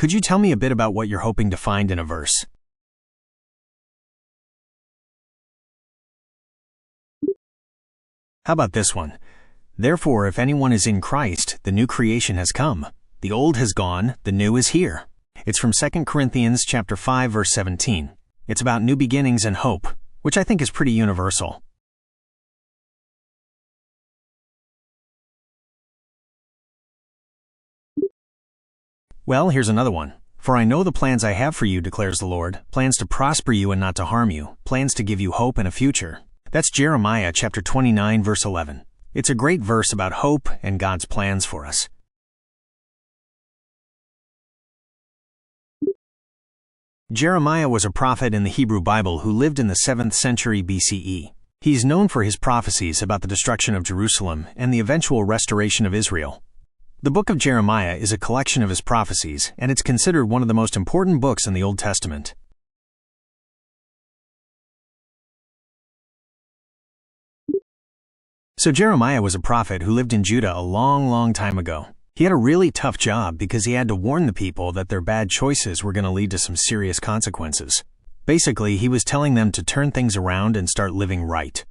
Could you tell me a bit about what you're hoping to find in a verse? How about this one? Therefore, if anyone is in Christ, the new creation has come. The old has gone, the new is here. It's from 2 Corinthians chapter 5, verse 17. It's about new beginnings and hope, which I think is pretty universal. Well, here's another one. For I know the plans I have for you, declares the Lord, plans to prosper you and not to harm you, plans to give you hope and a future. That's Jeremiah chapter 29, verse 11. It's a great verse about hope and God's plans for us. Jeremiah was a prophet in the Hebrew Bible who lived in the 7th century BCE. He's known for his prophecies about the destruction of Jerusalem and the eventual restoration of Israel. The book of Jeremiah is a collection of his prophecies, and it's considered one of the most important books in the Old Testament. So Jeremiah was a prophet who lived in Judah a long time ago. He had a really tough job because he had to warn the people that their bad choices were going to lead to some serious consequences. Basically, he was telling them to turn things around and start living right.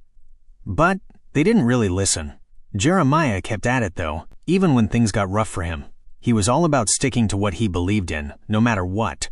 But they didn't really listen. Jeremiah kept at it though, even when things got rough for him. He was all about sticking to what he believed in, no matter what.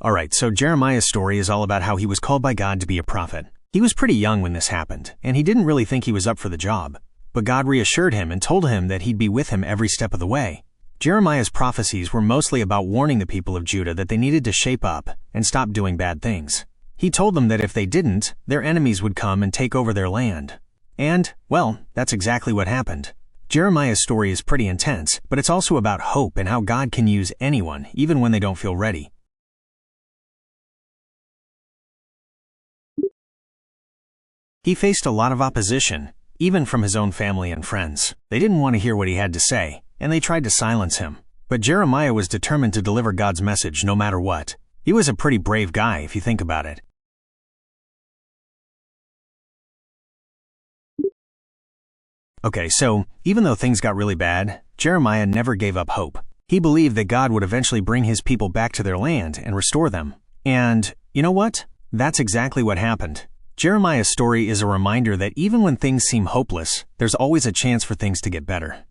Alright, so Jeremiah's story is all about how he was called by God to be a prophet. He was pretty young when this happened, and he didn't really think he was up for the job. But God reassured him and told him that he'd be with him every step of the way. Jeremiah's prophecies were mostly about warning the people of Judah that they needed to shape up and stop doing bad things. He told them that if they didn't, their enemies would come and take over their land. And, well, that's exactly what happened. Jeremiah's story is pretty intense, but it's also about hope and how God can use anyone, even when they don't feel ready. He faced a lot of opposition, even from his own family and friends. They didn't want to hear what he had to say, and they tried to silence him. But Jeremiah was determined to deliver God's message no matter what. He was a pretty brave guy if you think about it. Okay, so even though things got really bad, Jeremiah never gave up hope. He believed that God would eventually bring his people back to their land and restore them. And you know what? That's exactly what happened. Jeremiah's story is a reminder that even when things seem hopeless, there's always a chance for things to get better.